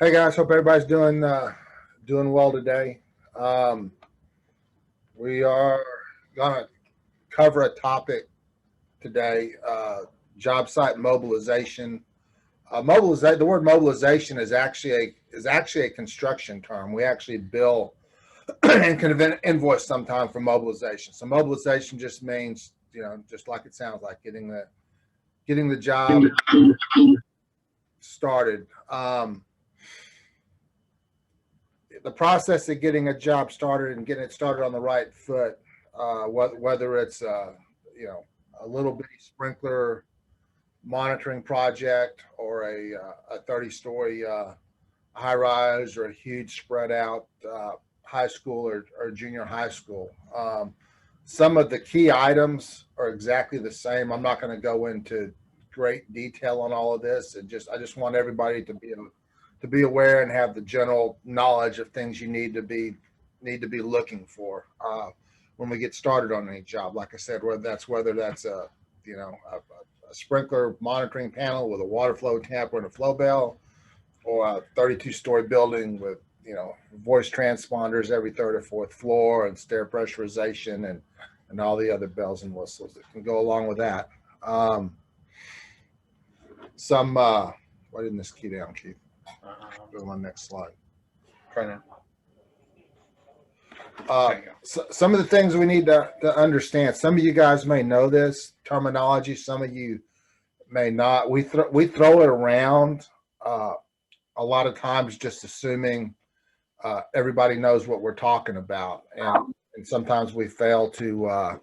Hey guys, hope everybody's doing well today. Um, we are gonna cover a topic today: job site mobilization. Mobilization. The word mobilization is actually a construction term. We actually bill and can invoice sometime for mobilization. So mobilization just means, just like it sounds like, getting the job started. The process of getting a job started and getting it started on the right foot, whether it's a little bitty sprinkler monitoring project or a 30-story high rise or a huge spread out high school or junior high school. Some of the key items are exactly the same. I'm not going to go into great detail on all of this, and I just want everybody to be aware and have the general knowledge of things you need to be looking for when we get started on any job. Like I said, whether that's a sprinkler monitoring panel with a water flow tamper and a flow bell, or a 32-story building with voice transponders every third or fourth floor and stair pressurization and all the other bells and whistles that can go along with that. Why didn't this key down, Keith? Go on the next slide. Try now. Some of the things we need to understand. Some of you guys may know this terminology. Some of you may not. We throw it around a lot of times, just assuming everybody knows what we're talking about, and sometimes we fail to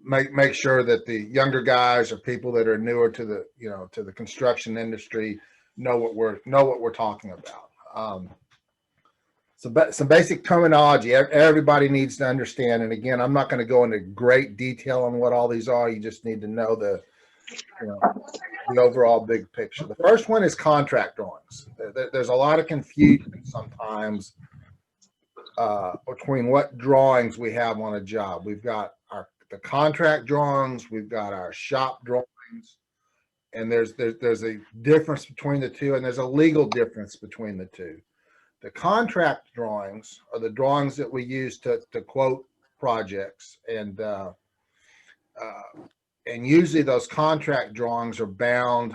make sure that the younger guys or people that are newer to the construction industry know what we're talking about. Some basic terminology everybody needs to understand. And again, I'm not going to go into great detail on what all these are. You just need to know the overall big picture. The first one is contract drawings. There's a lot of confusion sometimes between what drawings we have on a job. We've got the contract drawings, we've got our shop drawings, and there's a difference between the two, and there's a legal difference between the two. The contract drawings are the drawings that we use to quote projects, and usually those contract drawings are bound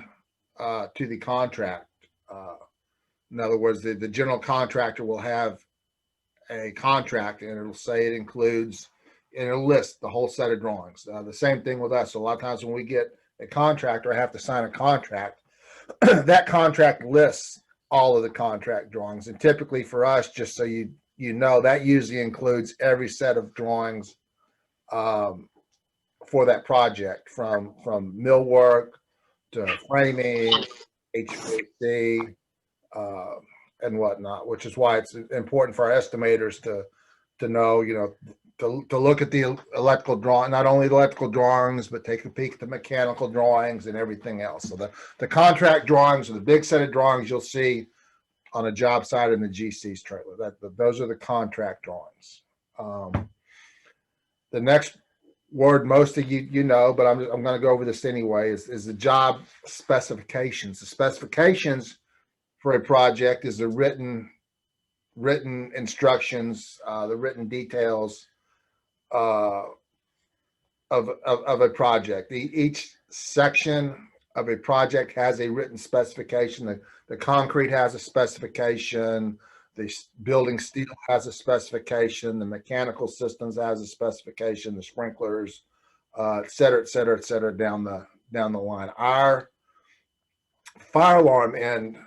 to the contract. In other words, the general contractor will have a contract, and it'll say it includes, and it'll list the whole set of drawings. The same thing with us. So a lot of times when we get a contractor, I have to sign a contract. That contract lists all of the contract drawings, and typically for us, just so you know, that usually includes every set of drawings for that project, from millwork to framing, HVAC, and whatnot. Which is why it's important for our estimators to know, to look at the electrical drawing, not only the electrical drawings, but take a peek at the mechanical drawings and everything else. So the contract drawings are the big set of drawings you'll see on a job site in the GC's trailer. Those are the contract drawings. The next word most of you know, but I'm going to go over this anyway, is the job specifications. The specifications for a project is the written instructions, the written details of a project. Each section of a project has a written specification. The concrete has a specification. The building steel has a specification. The mechanical systems has a specification. The sprinklers, et cetera, et cetera, et cetera, down the line. Our fire alarm end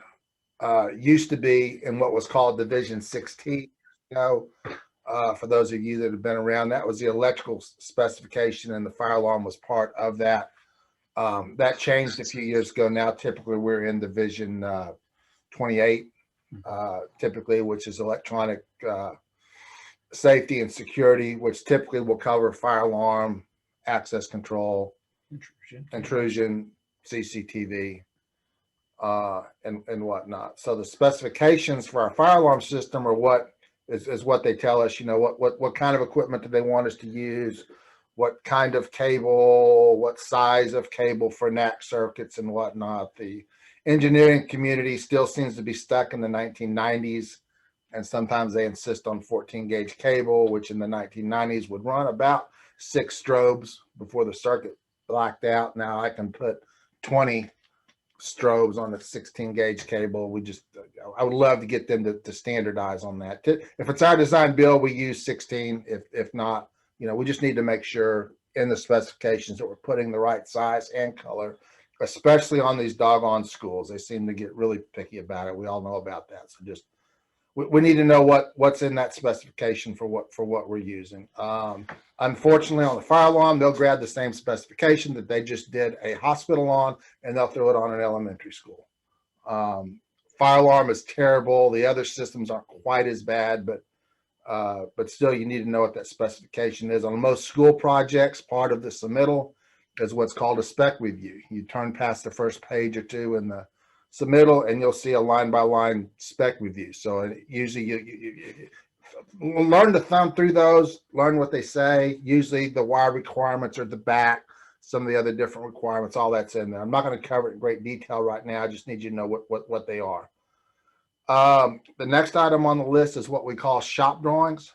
used to be in what was called Division 16. For those of you that have been around, that was the electrical specification, and the fire alarm was part of that. That changed a few years ago. Now, typically, we're in Division 28, typically, which is electronic safety and security, which typically will cover fire alarm, access control, intrusion, CCTV, and whatnot. So the specifications for our fire alarm system are what they tell us. What kind of equipment do they want us to use? What kind of cable, what size of cable for NAC circuits and whatnot, the engineering community still seems to be stuck in the 1990s, and sometimes they insist on 14 gauge cable, which in the 1990s would run about 6 strobes before the circuit blacked out. Now I can put 20 strobes on the 16 gauge cable. I would love to get them to standardize on that. If it's our design build, we use 16. If not, we just need to make sure in the specifications that we're putting the right size and color, especially on these doggone schools. They seem to get really picky about it. We all know about that. So just we need to know what's in that specification for what we're using. Unfortunately, on the fire alarm, they'll grab the same specification that they just did a hospital on, and they'll throw it on an elementary school. Fire alarm is terrible. The other systems aren't quite as bad, but still, you need to know what that specification is. On most school projects, part of the submittal is what's called a spec review. You turn past the first page or two in the submittal, and you'll see a line-by-line spec review. So usually you learn to thumb through those, learn what they say. Usually the wire requirements are at the back, some of the other different requirements, all that's in there. I'm not going to cover it in great detail right now. I just need you to know what they are. The next item on the list is what we call shop drawings.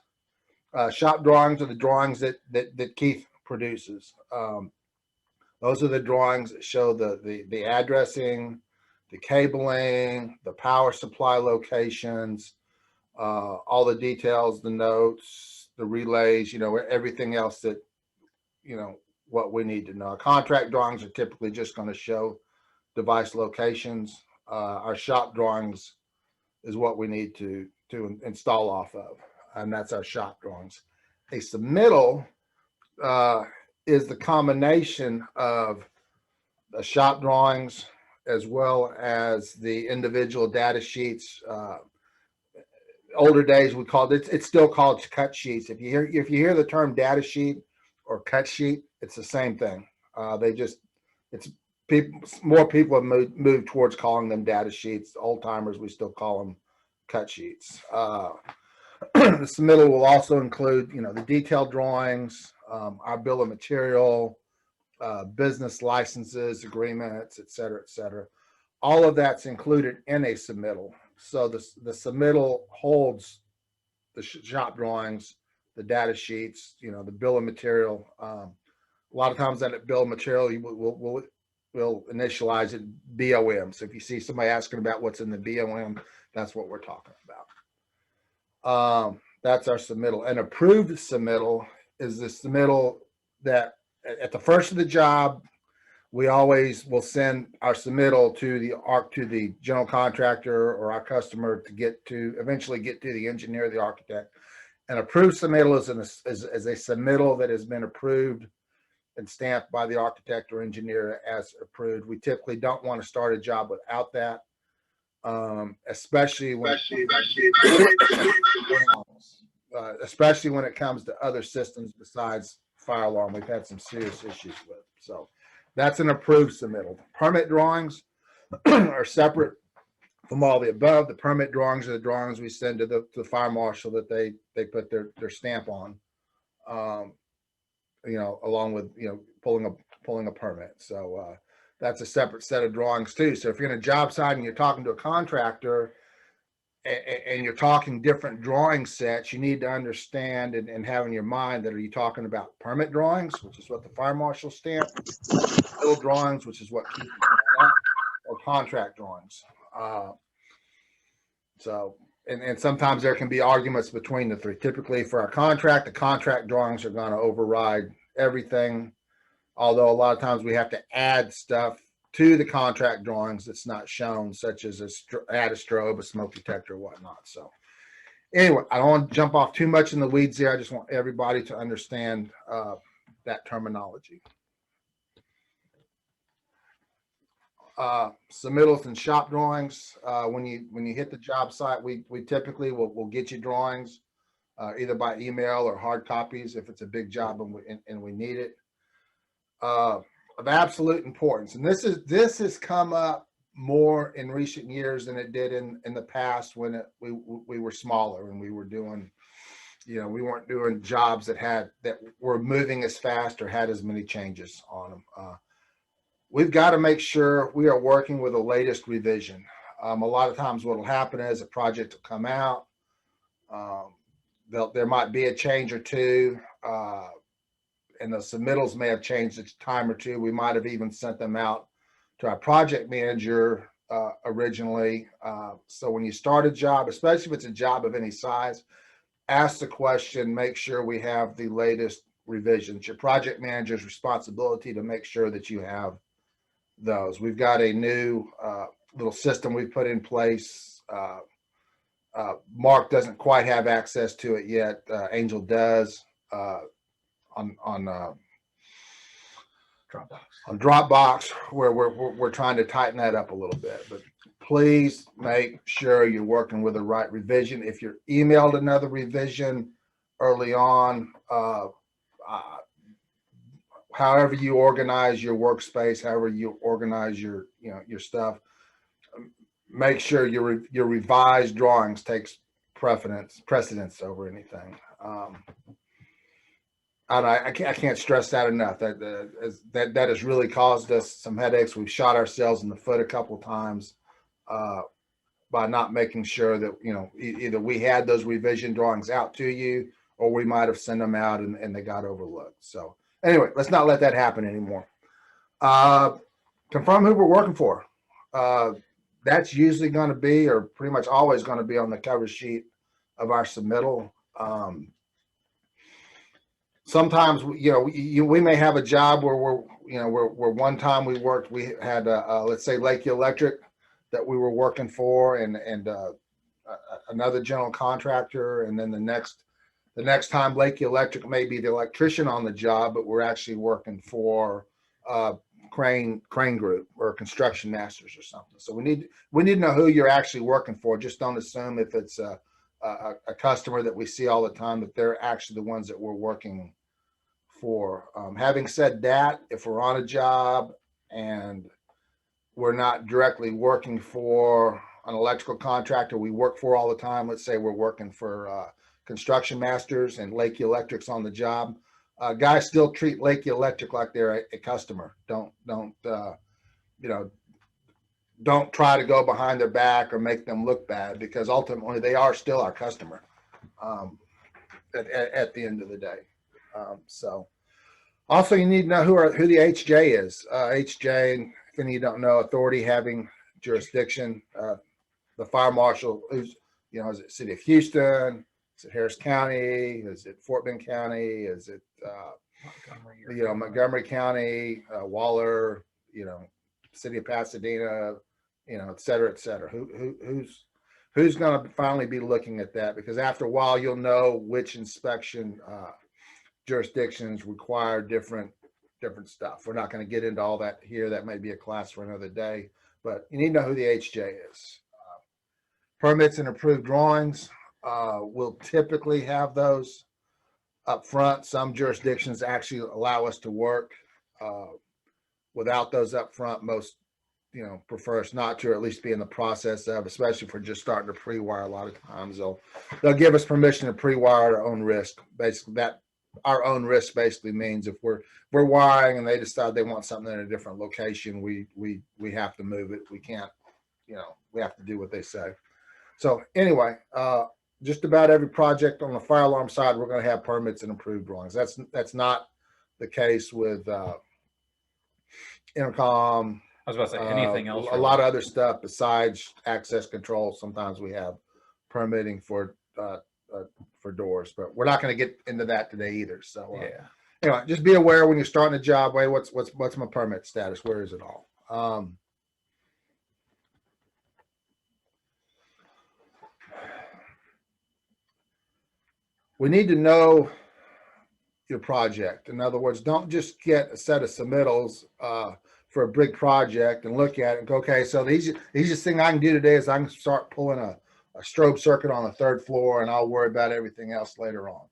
Shop drawings are the drawings that Keith produces. Those are the drawings that show the addressing, the cabling, the power supply locations, all the details, the notes, the relays, everything else that, what we need to know. Contract drawings are typically just going to show device locations. Our shop drawings is what we need to install off of, and that's our shop drawings. A submittal is the combination of the shop drawings as well as the individual data sheets. Older days we called it's still called cut sheets. If you hear the term data sheet or cut sheet, it's the same thing. More people have moved towards calling them data sheets. Old timers, we still call them cut sheets. The submittal will also include, the detailed drawings, our bill of material, business licenses, agreements, et cetera, et cetera. All of that's included in a submittal. So the submittal holds the shop drawings, the data sheets, the bill of material. A lot of times that bill of material, we'll initialize it BOM. So if you see somebody asking about what's in the BOM, that's what we're talking about. That's our submittal. An approved submittal is the submittal that at the first of the job, we always will send our submittal to the general contractor or our customer to eventually get to the engineer or the architect. An approved submittal is a submittal that has been approved and stamped by the architect or engineer as approved. We typically don't want to start a job without that, especially when it comes to other systems besides fire alarm. We've had some serious issues with. So that's an approved submittal. Permit drawings are separate from all the above. The permit drawings are the drawings we send to the fire marshal that they put their stamp on, along with pulling a permit. So that's a separate set of drawings too. So if you're in a job site and you're talking to a contractor and you're talking different drawing sets, you need to understand and have in your mind that are you talking about permit drawings, which is what the fire marshal stamped, little drawings, which is what keeps it up, or contract drawings. And sometimes there can be arguments between the three. Typically for a contract, the contract drawings are going to override everything. Although a lot of times we have to add stuff to the contract drawings that's not shown, such as add a strobe, a smoke detector, whatnot. So anyway, I don't want to jump off too much in the weeds there. I just want everybody to understand that terminology. Submittals and shop drawings. When you hit the job site, we typically will get you drawings either by email or hard copies if it's a big job and we need it. Of absolute importance, and this has come up more in recent years than it did in the past when we were smaller and we were doing, we weren't doing jobs that were moving as fast or had as many changes on them. we've got to make sure we are working with the latest revision. A lot of times what will happen is a project will come out. Um, there might be a change or two, and the submittals may have changed a time or two. We might have even sent them out to our project manager originally. So when you start a job, especially if it's a job of any size, ask the question, make sure we have the latest revisions. Your project manager's responsibility to make sure that you have those. We've got a new little system we've put in place. Mark doesn't quite have access to it yet. Angel does on Dropbox. On Dropbox, where we're trying to tighten that up a little bit. But please make sure you're working with the right revision. If you're emailed another revision early on, however you organize your workspace, however you organize your your stuff, make sure your revised drawings takes precedence over anything. I can't stress that enough. That has really caused us some headaches. We've shot ourselves in the foot a couple of times by not making sure that either we had those revision drawings out to you, or we might have sent them out and they got overlooked. So anyway, let's not let that happen anymore. Confirm who we're working for. That's usually going to be, or pretty much always going to be, on the cover sheet of our submittal. Sometimes we may have a job where where one time we had let's say Lake Electric that we were working for, and another general contractor, and then the next time Lake Electric may be the electrician on the job, but we're actually working for crane group or construction masters or something. So we need to know who you're actually working for. Just don't assume if it's a customer that we see all the time that they're actually the ones that we're working for. Having said that, if we're on a job and we're not directly working for an electrical contractor we work for all the time, let's say we're working for construction masters and Lake Electric's on the job, guys still treat Lake Electric like they're a customer. Don't try to go behind their back or make them look bad, because ultimately they are still our customer at the end of the day. So also you need to know who the HJ is. HJ, if any of you don't know, authority having jurisdiction. The fire marshal, who's is it City of Houston? Is it Harris County? Is it Fort Bend County? Is it Montgomery County, Waller, City of Pasadena, et cetera, et cetera. Who's going to finally be looking at that? Because after a while, you'll know which inspection jurisdictions require different stuff. We're not going to get into all that here. That may be a class for another day, but you need to know who the HJ is. Permits and approved drawings, we'll typically have those up front. Some jurisdictions actually allow us to work without those up front. Most prefer us not to, or at least be in the process of, especially if we're just starting to pre-wire. A lot of times they'll give us permission to pre-wire at our own risk. Basically, that our own risk basically means if we're wiring and they decide they want something in a different location, we have to move it. We can't, we have to do what they say. So anyway, just about every project on the fire alarm side, we're going to have permits and approved drawings. That's not the case with intercom. I was about to say anything else. A lot of other stuff besides access control. Sometimes we have permitting for doors, but we're not going to get into that today either. So yeah. Anyway, just be aware when you're starting a job. Wait, what's my permit status? Where is it all? We need to know your project. In other words, don't just get a set of submittals for a big project and look at it and go, okay, so the easiest thing I can do today is I can start pulling a strobe circuit on the third floor and I'll worry about everything else later on.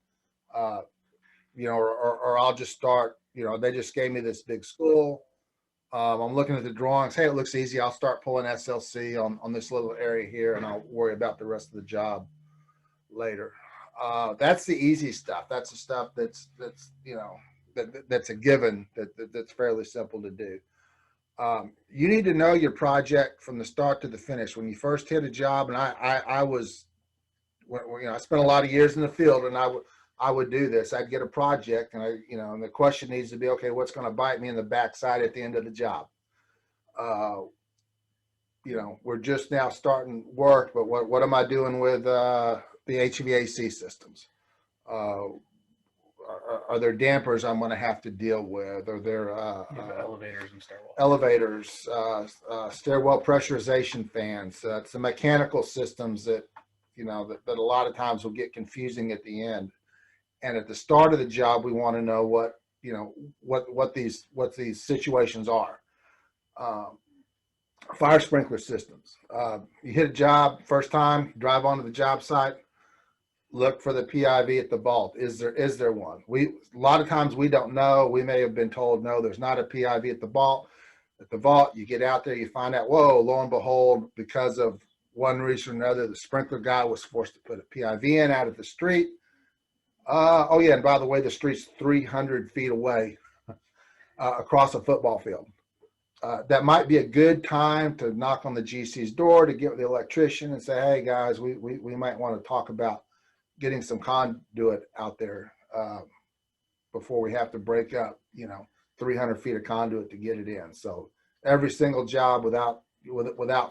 Or I'll just start, they just gave me this big school. I'm looking at the drawings. Hey, it looks easy. I'll start pulling SLC on this little area here and I'll worry about the rest of the job later. That's the easy stuff. That's the stuff that's a given, that's fairly simple to do. You need to know your project from the start to the finish. When you first hit a job, and I was, I spent a lot of years in the field, and I would do this. I'd get a project, and and the question needs to be, okay, what's going to bite me in the backside at the end of the job? We're just now starting work, but what am I doing with the HVAC systems? Are there dampers I'm going to have to deal with? Are there elevators and stairwell? Elevators, stairwell pressurization fans. It's the mechanical systems that that a lot of times will get confusing at the end. And at the start of the job, we want to know what these situations are. Fire sprinkler systems. You hit a job first time, drive onto the job site, look for the PIV at the vault. Is there one? A lot of times we don't know. We may have been told, no, there's not a PIV at the vault. At the vault, you get out there, you find out, whoa, lo and behold, because of one reason or another, the sprinkler guy was forced to put a PIV in out of the street. Oh yeah, and by the way, the street's 300 feet away across a football field. That might be a good time to knock on the GC's door to get with the electrician and say, hey guys, we might want to talk about getting some conduit out there before we have to break up, 300 feet of conduit to get it in. So every single job without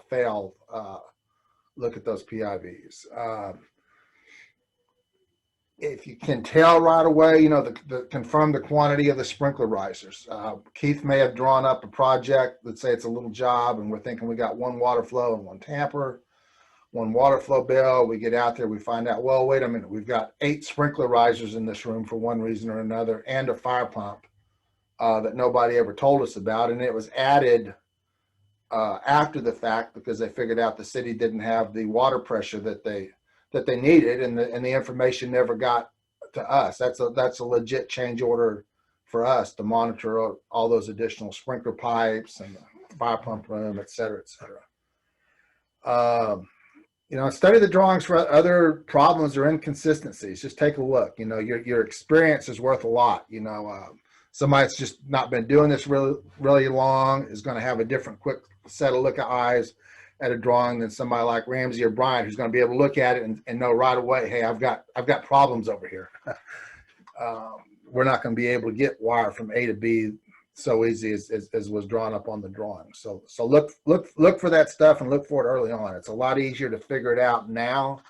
fail, look at those PIVs. If you can tell right away, confirm the quantity of the sprinkler risers. Keith may have drawn up a project. Let's say it's a little job, and we're thinking we got one water flow and one tamper, one water flow bill. We get out there, we find out, well, wait a minute, we've got 8 sprinkler risers in this room for one reason or another, and a fire pump that nobody ever told us about, and it was added after the fact because they figured out the city didn't have the water pressure that they needed, and the information never got to us. That's a legit change order for us to monitor all those additional sprinkler pipes and the fire pump room, et cetera, et cetera. Study the drawings for other problems or inconsistencies. Just take a look. Your experience is worth a lot. Somebody that's just not been doing this really, really long is going to have a different quick set of look of eyes at a drawing than somebody like Ramsey or Bryant, who's going to be able to look at it and know right away, hey, I've got problems over here. We're not going to be able to get wire from A to B so easy as was drawn up on the drawing. So look for that stuff and look for it early on. It's a lot easier to figure it out now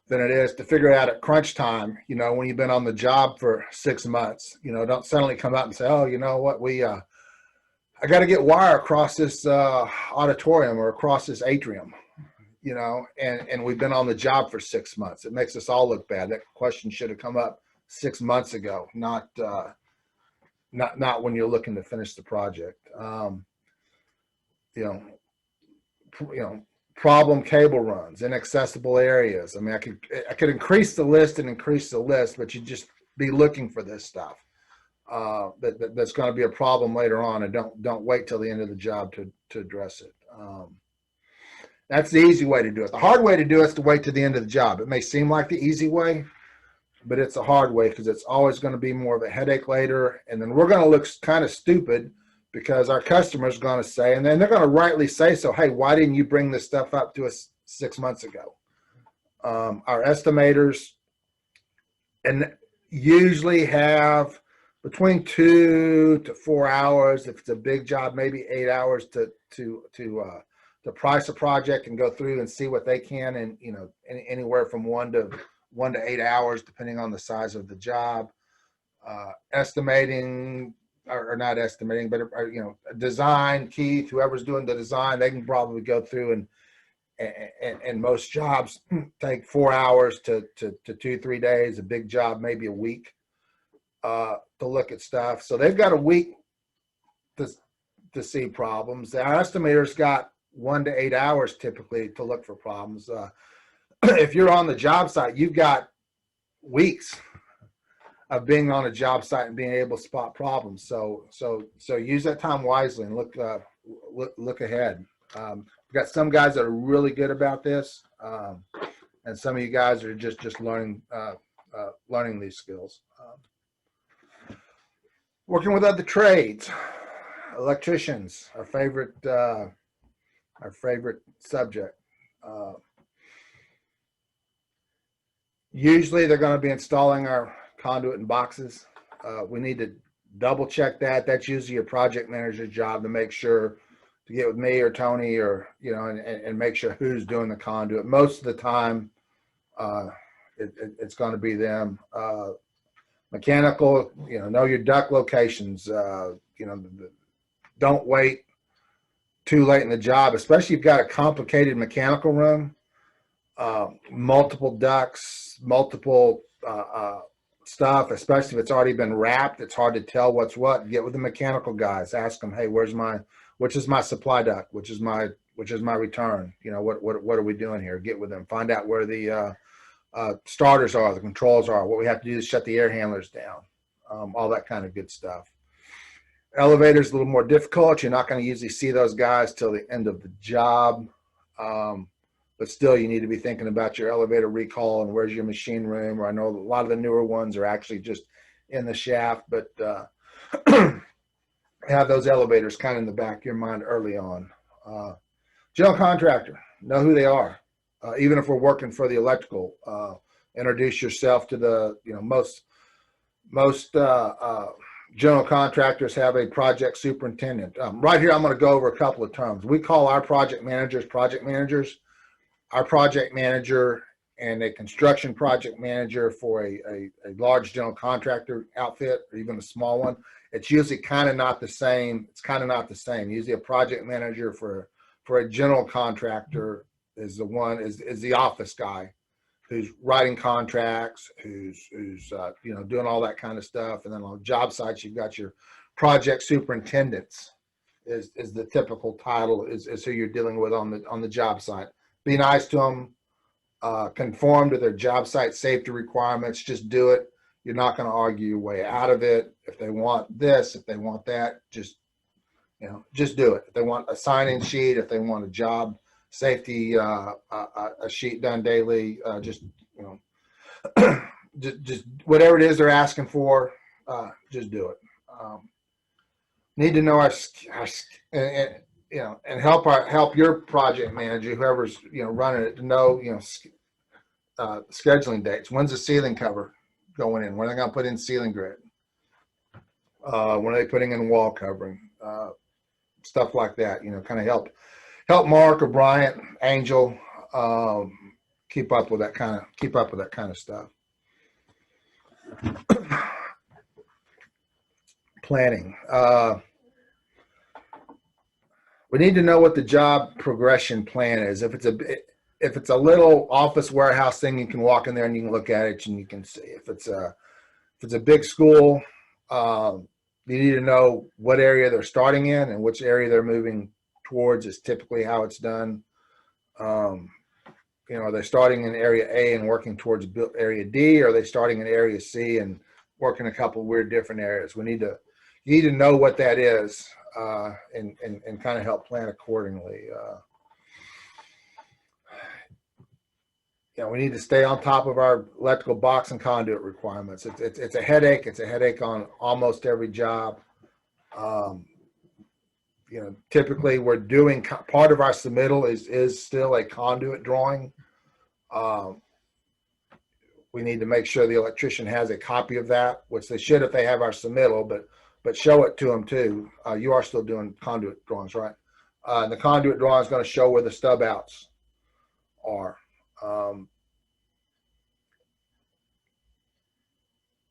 than it is to figure it out at crunch time. When you've been on the job for 6 months, don't suddenly come out and say, oh, you know what, I got to get wire across this auditorium or across this atrium, and we've been on the job for 6 months. It makes us all look bad. That question should have come up 6 months ago, not when you're looking to finish the project. Problem cable runs, inaccessible areas. I mean, I could increase the list, but you just be looking for this stuff. That's going to be a problem later on, and don't wait till the end of the job to address it. That's the easy way to do it. The hard way to do it is to wait to the end of the job. It may seem like the easy way, but it's a hard way because it's always going to be more of a headache later, and then we're going to look kind of stupid because our customer's going to say, and then they're going to rightly say so, hey, why didn't you bring this stuff up to us 6 months ago? Our estimators and usually have between 2 to 4 hours. If it's a big job, maybe 8 hours to price a project and go through and see what they can, and anywhere from 1 to 8 hours depending on the size of the job. Estimating or not estimating, but design, Keith, whoever's doing the design, they can probably go through and most jobs take 4 hours to 2-3 days. A big job maybe a week to look at stuff. So they've got a week to see problems. Our estimators got 1 to 8 hours typically to look for problems. If you're on the job site, you've got weeks of being on a job site and being able to spot problems. So use that time wisely and look ahead. We've got some guys that are really good about this, and some of you guys are just learning these skills. Working with other trades. Electricians, our favorite subject. Usually they're going to be installing our conduit and boxes. We need to double check that. That's usually your project manager's job to make sure, to get with me or Tony, or and make sure who's doing the conduit. Most of the time, it's going to be them. Mechanical, know your duct locations. Don't wait too late in the job, especially if you've got a complicated mechanical room, multiple ducts, multiple stuff, especially if it's already been wrapped. It's hard to tell what's what. Get with the mechanical guys. Ask them, hey, which is my supply duct? Which is my return? What are we doing here? Get with them. Find out where the starters are, the controls are. What we have to do is shut the air handlers down. All that kind of good stuff. Elevators a little more difficult. You're not going to usually see those guys till the end of the job. But still, you need to be thinking about your elevator recall and where's your machine room. Or I know a lot of the newer ones are actually just in the shaft, but have those elevators kind of in the back of your mind early on. General contractor, know who they are. Even if we're working for the electrical, introduce yourself to the, most general contractors have a project superintendent. Right here, I'm going to go over a couple of terms. We call our project managers project managers. Our project manager and a construction project manager for a large general contractor outfit, or even a small one, it's usually kind of not the same. It's kind of not the same. Usually a project manager for a general contractor is the office guy who's writing contracts, who's doing all that kind of stuff. And then on job sites, you've got your project superintendents is the typical title, is who you're dealing with on the job site. Be nice to them, conform to their job site safety requirements. Just do it. You're not going to argue your way out of it. If they want this, if they want that, just do it. If they want a sign-in sheet, if they want a job safety a sheet done daily, just whatever it is they're asking for, just do it. Need to know our and help your project manager, whoever's running it, to know scheduling dates. When's the ceiling cover going in? When are they going to put in ceiling grid? When are they putting in wall covering? Stuff like that. Kind of help Mark or Bryant, Angel, keep up with that kind of stuff. Planning. We need to know what the job progression plan is. If it's a little office warehouse thing, you can walk in there and you can look at it and you can see. If it's a big school, you need to know what area they're starting in and which area they're moving towards. Is typically how it's done. Are they starting in area A and working towards area D, or are they starting in area C and working a couple weird different areas? You need to know what that is, and kind of help plan accordingly. We need to stay on top of our electrical box and conduit requirements. It's a headache. It's a headache on almost every job. Typically we're doing part of our submittal is still a conduit drawing. We need to make sure the electrician has a copy of that, which they should if they have our submittal, but show it to them too. You are still doing conduit drawings, right? And the conduit drawing is going to show where the stub outs are.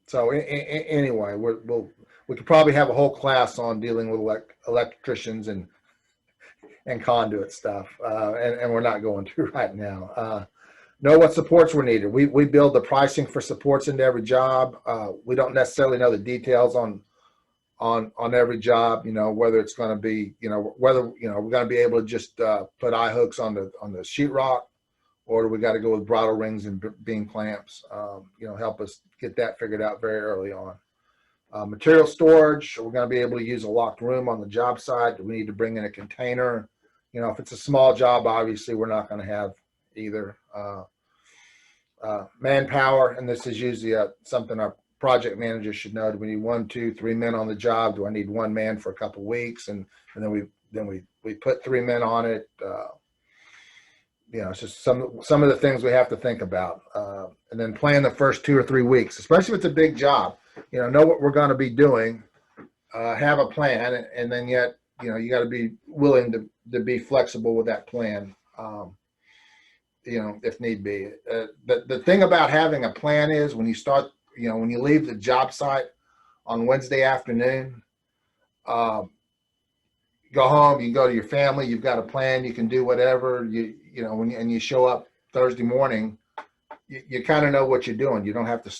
So anyway, we could probably have a whole class on dealing with electricians and conduit stuff, and we're not going to right now. Know what supports were needed. We build the pricing for supports into every job. We don't necessarily know the details on every job. Whether it's going to be, whether we're going to be able to just put eye hooks on the sheetrock, or do we got to go with bridle rings and beam clamps? Help us get that figured out very early on. Material storage, we're going to be able to use a locked room on the job site. Do we need to bring in a container? If it's a small job, obviously we're not going to have either. Manpower, and this is usually something our project managers should know, do we need 1, 2, 3 men on the job? Do I need 1 man for a couple of weeks? And then we put 3 men on it. It's just some of the things we have to think about, and then plan the first 2 or 3 weeks, especially if it's a big job. Know what we're going to be doing, have a plan, and then yet you got to be willing to be flexible with that plan. If need be. The thing about having a plan is when you start, when you leave the job site on Wednesday afternoon, go home, you go to your family, you've got a plan, you can do whatever, when you show up Thursday morning, you kind of know what you're doing. You don't have to,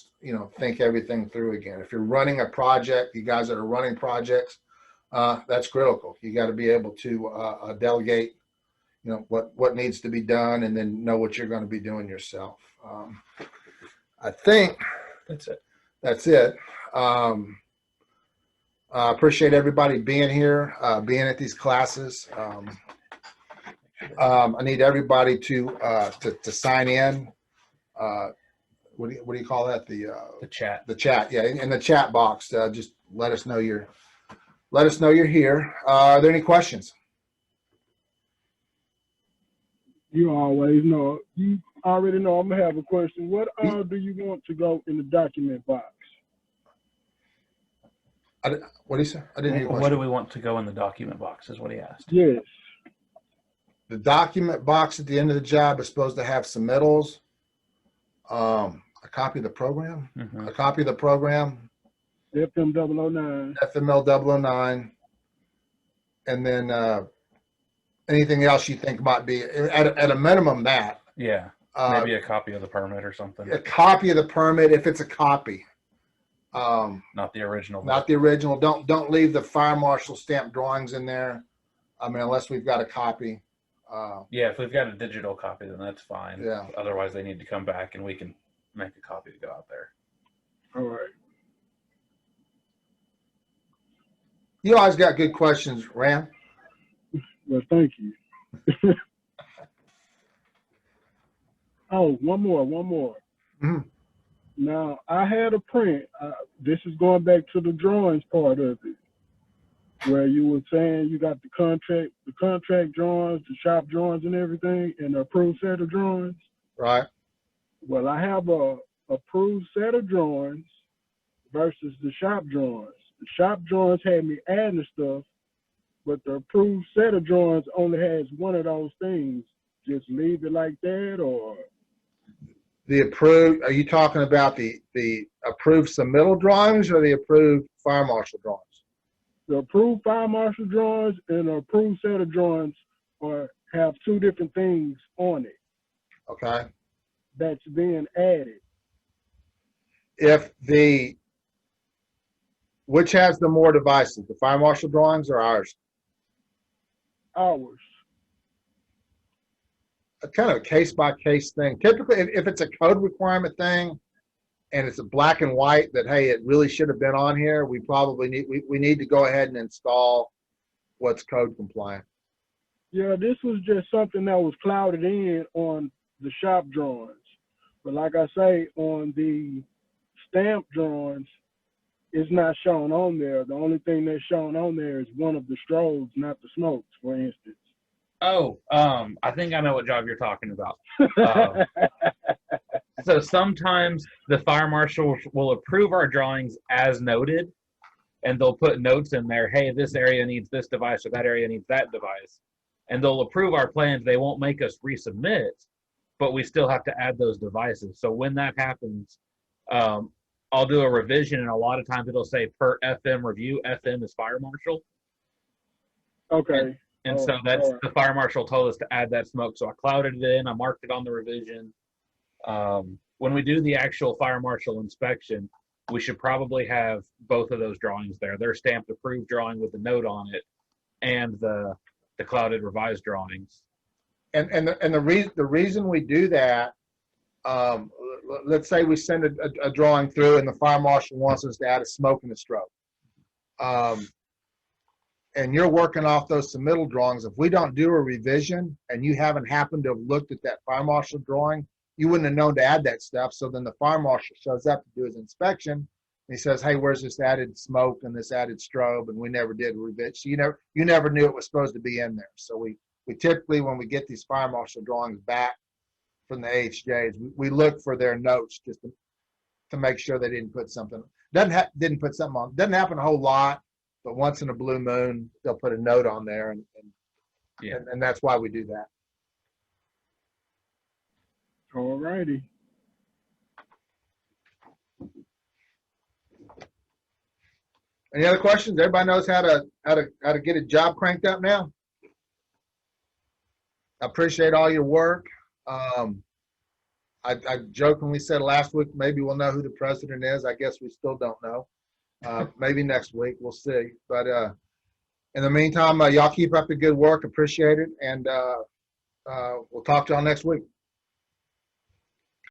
think everything through again. If you're running a project, you guys that are running projects, that's critical. You got to be able to delegate, what needs to be done, and then know what you're going to be doing yourself. I think that's it. I appreciate everybody being here, being at these classes. I need everybody to sign in. What do you call that? The chat. The chat, yeah, in the chat box. Just let us know you're here. Are there any questions? You always know. You already know I'm gonna have a question. What do you want to go in the document box? What do you say? I didn't hear your question. What do we want to go in the document box is what he asked. Yes. The document box at the end of the job is supposed to have submittals, a copy of the program, a copy of the program, FM 009, FML 009, and then anything else you think might be at a minimum that. Yeah, maybe a copy of the permit or something. A copy of the permit if it's a copy. Not the original. Not the original. Don't leave the fire marshal stamp drawings in there. I mean, unless we've got a copy. Yeah, if we've got a digital copy, then that's fine. Yeah. Otherwise, they need to come back and we can make a copy to go out there. All right. You always got good questions, Ram. Well, thank you. Oh, one more. Mm-hmm. Now, I had a print. This is going back to the drawings part of it, where you were saying you got the contract drawings, the shop drawings and everything, and the approved set of drawings. Right. Well, I have a approved set of drawings versus the shop drawings. The shop drawings had me adding stuff, but the approved set of drawings only has one of those things. Just leave it like that, or? The approved, are you talking about the approved submittal drawings or the approved fire marshal drawings? The approved fire marshal drawings and the approved set of drawings have 2 different things on it. Okay. That's being added. Which has the more devices, the fire marshal drawings or ours? Ours. A kind of a case-by-case thing. Typically, if it's a code requirement thing and it's a black and white that, hey, it really should have been on here, we probably need to go ahead and install what's code compliant. Yeah, this was just something that was clouded in on the shop drawings. But like I say, on the stamp drawings, it's not shown on there. The only thing that's shown on there is one of the strobes, not the smokes, for instance. Oh, I think I know what job you're talking about. So sometimes the fire marshal will approve our drawings as noted, and they'll put notes in there, hey, this area needs this device or that area needs that device. And they'll approve our plans. They won't make us resubmit, but we still have to add those devices. So when that happens, I'll do a revision, and a lot of times it'll say per FM review, FM is fire marshal. Okay. And so that's the fire marshal told us to add that smoke. So I clouded it in. I marked it on the revision. When we do the actual fire marshal inspection, we should probably have both of those drawings there. Their stamped approved drawing with the note on it and the clouded revised drawings. And the reason we do that, let's say we send a drawing through and the fire marshal wants us to add a smoke and a strobe. And you're working off those submittal drawings. If we don't do a revision and you haven't happened to have looked at that fire marshal drawing, you wouldn't have known to add that stuff. So then the fire marshal shows up to do his inspection He says, hey, where's this added smoke and this added strobe? And we never did revisit. So you never knew it was supposed to be in there. So we typically, when we get these fire marshal drawings back from the AHJs, we look for their notes just to make sure they didn't put something. Didn't put something on. Doesn't happen a whole lot, but once in a blue moon, they'll put a note on there, and that's why we do that. All righty. Any other questions? Everybody knows how to get a job cranked up now. I appreciate all your work. I jokingly said last week maybe we'll know who the president is. I guess we still don't know. Maybe next week, we'll see. But in the meantime, y'all keep up the good work. Appreciate it, and we'll talk to y'all next week.